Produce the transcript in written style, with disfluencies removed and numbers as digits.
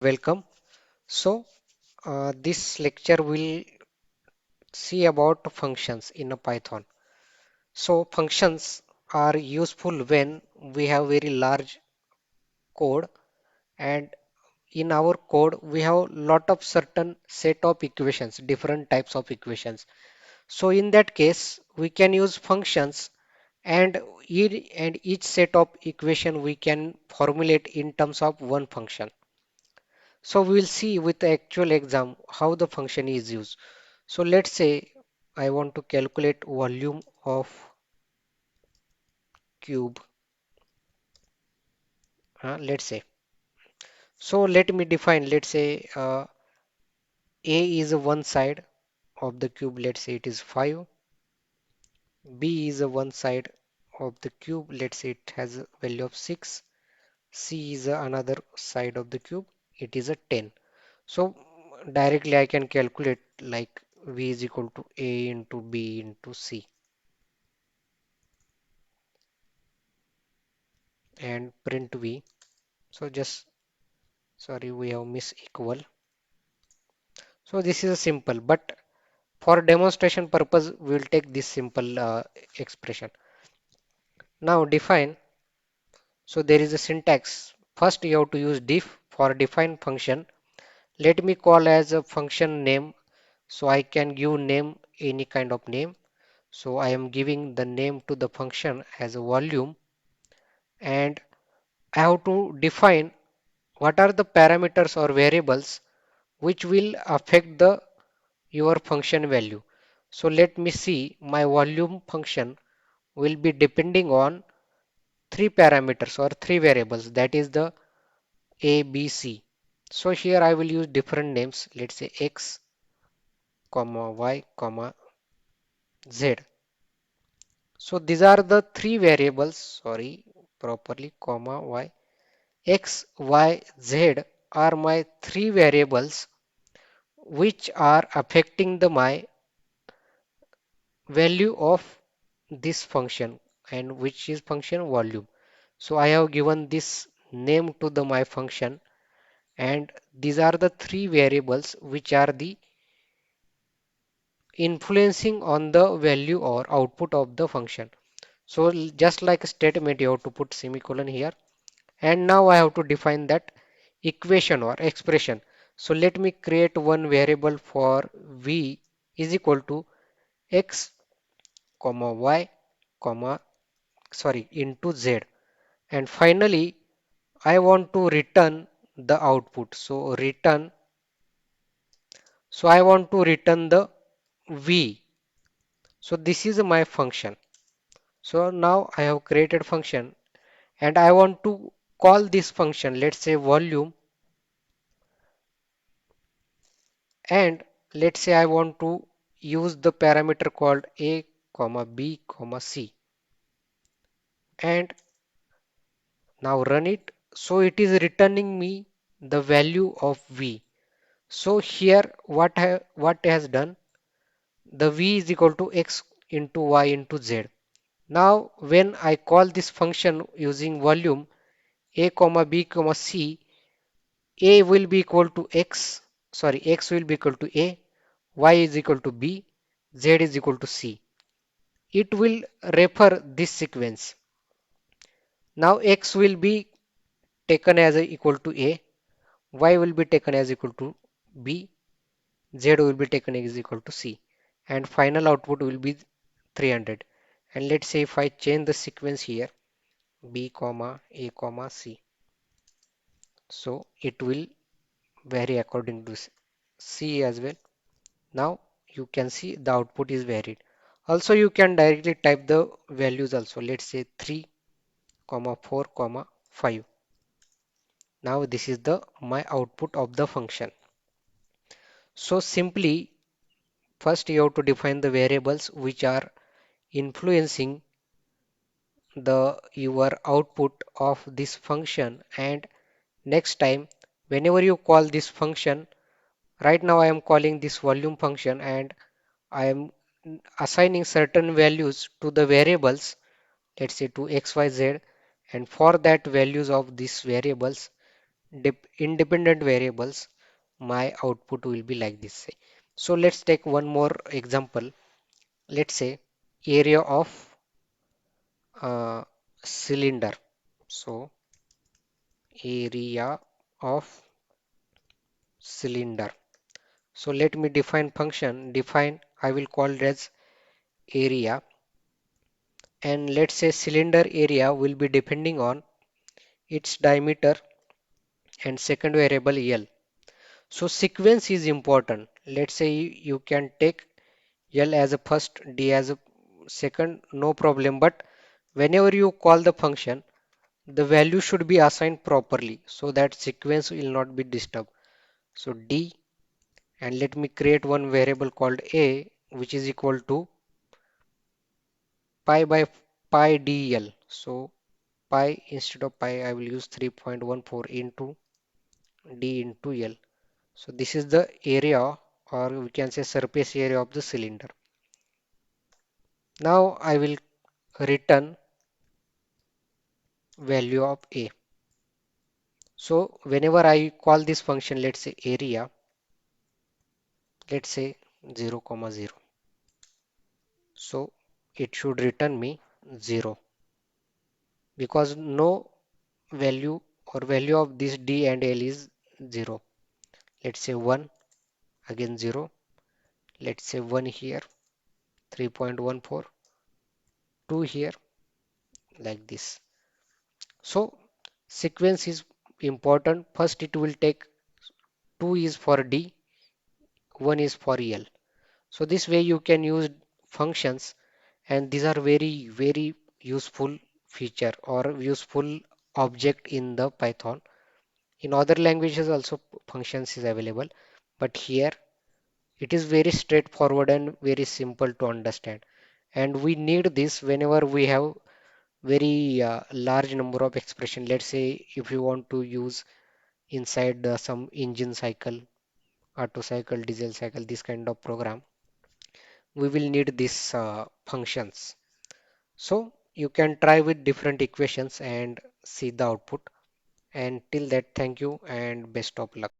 Welcome. So, this lecture will see about functions in a Python. So, functions are useful when we have very large code, and in our code we have lot of certain set of equations, different types of equations. So, in that case, we can use functions, and each set of equation we can formulate in terms of one function. So we will see with the actual exam how the function is used. So let's say I want to calculate volume of cube. Let's say. So let me define. Let's say A is one side of the cube. Let's say it is 5. B is one side of the cube. Let's say it has a value of 6. C is another side of the cube. It is a 10. So directly I can calculate like V is equal to A into B into C and print V. So just sorry, we have miss equal. So this is a simple, but for demonstration purpose, we will take this simple expression. Now define. So there is a syntax. First, you have to use diff for define function. Let me call as a function name. So I can give name any kind of name. So I am giving the name to the function as a volume, and I have to define what are the parameters or variables which will affect the your function value. So let me see, my volume function will be depending on three parameters or three variables, that is the A, B, C. So here I will use different names. Let's say X, comma Y, comma Z. So these are the three variables, sorry, properly, comma Y. X, Y, Z are my three variables which are affecting the my value of this function, and which is function volume. So I have given this name to the my function, and these are the three variables which are the influencing on the value or output of the function. So just like a statement, you have to put semicolon here, and now I have to define that equation or expression. So let me create one variable for v is equal to x comma y comma sorry into z, and finally I want to return the output. So return, so I want to return the v. So this is my function. So now I have created function, and I want to call this function, let's say volume, and let's say I want to use the parameter called a comma b comma c, and now run it. So it is returning me the value of v. So here what has done, the v is equal to x into y into z. Now when I call this function using volume a comma b comma c, a will be equal to x, sorry, x will be equal to a, y is equal to b, z is equal to c. It will refer this sequence. Now x will be taken as equal to a, y will be taken as equal to b, z will be taken as equal to c, and final output will be 300. And let's say if I change the sequence here, b comma a comma c, so it will vary according to c as well. Now you can see the output is varied. Also you can directly type the values also. Let's say 3 comma 4 comma 5. Now this is the my output of the function. So simply first you have to define the variables which are influencing the your output of this function, and next time whenever you call this function, right now I am calling this volume function, and I am assigning certain values to the variables, let's say to x, y, z, and for that values of these variables, independent variables, my output will be like this. So let's take one more example. Let's say area of uh, cylinder. So area of cylinder. So let me define function. Define, I will call it as area, and let's say cylinder area will be depending on its diameter and second variable L. So sequence is important. Let's say you can take L as a first, D as a second, no problem. But whenever you call the function, the value should be assigned properly so that sequence will not be disturbed. So D, and let me create one variable called A, which is equal to pi by pi dl. So pi, instead of pi, I will use 3.14 into d into L. So this is the area, or we can say surface area of the cylinder. Now I will return value of A. So whenever I call this function, let's say area, let's say 0, comma 0. So it should return me 0 because no value or value of this D and L is 0. Let's say 1, again 0. Let's say 1 here, 3.14, 2 here, like this. So sequence is important. First it will take 2 is for D, 1 is for L. So this way you can use functions, and these are very useful feature or useful object in the Python. In other languages also functions is available, but here it is very straightforward and very simple to understand. And we need this whenever we have very large number of expression. Let's say if you want to use inside some engine cycle, auto cycle, diesel cycle, this kind of program, we will need these functions. So you can try with different equations and see the output. And till that, thank you and best of luck.